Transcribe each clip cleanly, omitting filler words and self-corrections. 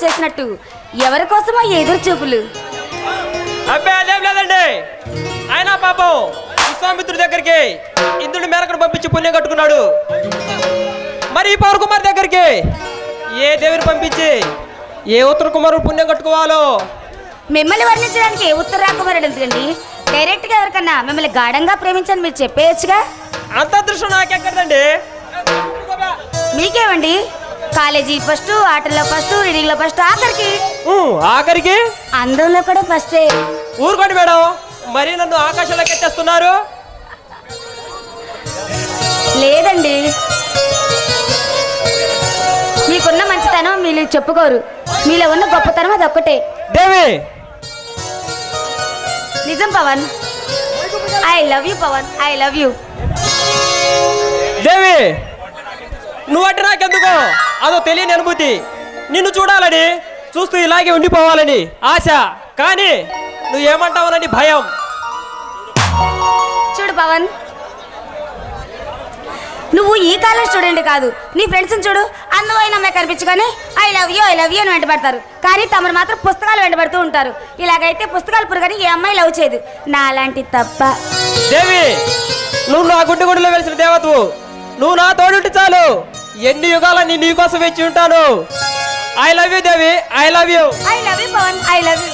చేసినట్టు ఎవరి కోసమో ఎదురు చూపులు? అబ్బే అదేం లేదండి. ఆయన పాపం విశ్వామిత్రుడి దగ్గరికి ఇంద్రుడి మేనకను పంపించి పుణ్యం కట్టుకున్నాడు. మరి ఈ పవన్ కుమార్ దగ్గరికి ఏ దేవిని పంపించి ఏ ఉత్తర కుమారుడు పుణ్యం కట్టుకోవాలో? మిమ్మల్ని వర్ణించడానికి ఏ ఉత్తర రాకుమారుడు ఎందుకండి? డైరెక్ట్గా ఎవరికన్నా మిమ్మల్ని గాఢంగా ప్రేమించని మీరు చెప్పేయచ్చుగా. అంత అదృష్టం నాకెక్కడదండి. మీకేమండి? కాలేజీ ఫస్ట్, ఆటల్లో ఫస్ట్, రీడింగ్లో ఫస్ట్, ఆఖరికి అందంలో కూడా ఫస్టే. ఊరుకోండి మేడం, మరి నన్ను ఆకాశంలోకి ఎత్తేస్తున్నారు. లేదండి, మీకున్న మంచితనం మీరు చెప్పుకోరు. మీలో ఉన్న గొప్పతనం అది ఒక్కటే. దేవి, నిజం Pavan. I love you Pawan, I love you. Devi, నువ్వంటే నాకెందుకో అదో తెలియని అనుభూతి. నిన్ను చూడాలని, చూస్తూ ఇలాగే ఉండిపోవాలని ఆశ, కానీ నువ్వేమంటావునని భయం. చూడు పవన్, నువ్వు ఈ కాలం స్టూడెంట్ కాదు. నీ ఫ్రెండ్స్ని చూడు, అందమైన అమ్మాయి కనిపించుకొని ఐ లవ్ యూ అని వెంటబడతారు. కానీ తమరు మాత్రం పుస్తకాలు వెంటబడుతూ ఉంటారు. ఇలాగైతే పుస్తకాలు పురుగని ఏ అమ్మాయి లవ్ చేయదు. నా అలాంటి తప్ప. దేవి, నువ్వు నా గుడ్డు గుడిలో వెలిసిన దేవతవు. నువ్వు నా తోడుంటే చాలు, ఎన్ని యుగాలని నీ కోసం వేచి ఉంటాను. I love you Devi, I love you. I love you Pawan, I love you.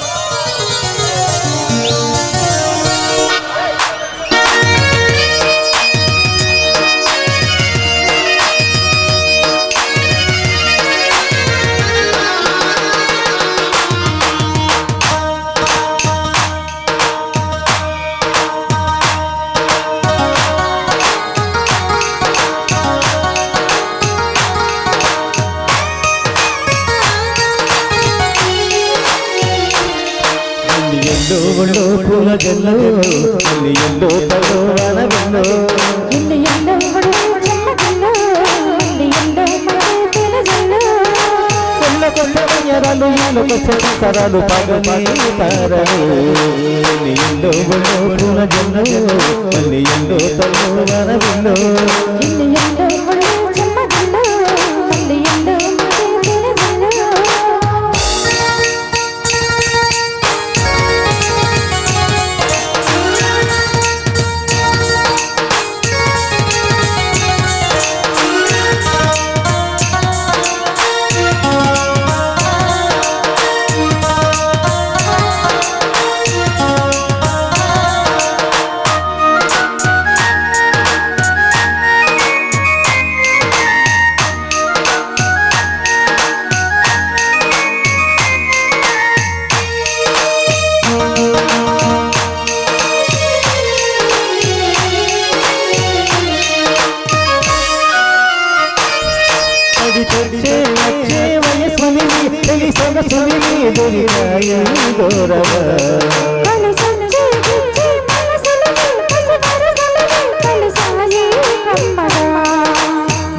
పూల జల్లు ఎల్లో తలవానవిల్లో కొల్ల కొల్ల వయ్యరాలు ఈలొక సరాలు పగని తారలు ఎల్లో పూల జల్లు ఎల్లో తలవానవిల్లో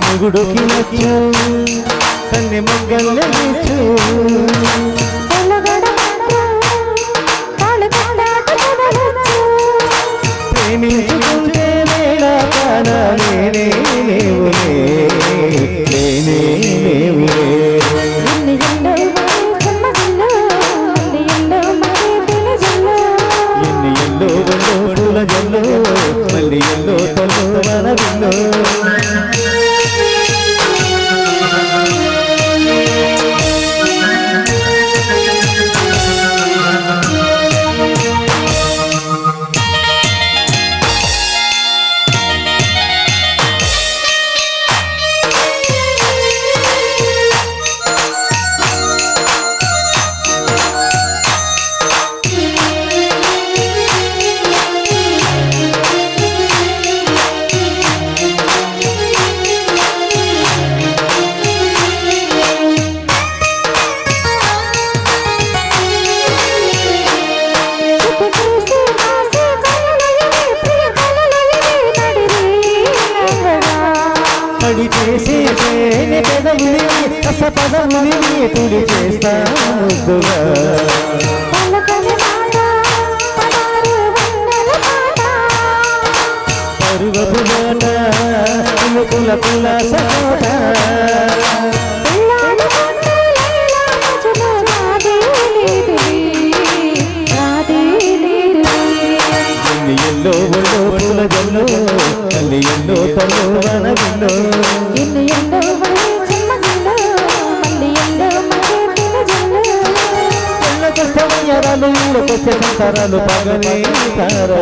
ముగుడుకి నచ్చు కన్నె మొగ్గల ప్రేమించుకుంటే వేళ కానే లేవులే మళ్ళీ ఎల్లో తలవానవిల్లో పడి చేసే పెదవుని రస పదముని తుడి చేస్తానుగా పరువపు మాట కుల కుల సోట మళ్ళీ ఎన్నో తల్లు వనవిలో ఎల్లకొస్తే వయ్యారాలు ఇళ్ళకొచ్చే సంతారాలు పగలే తారలు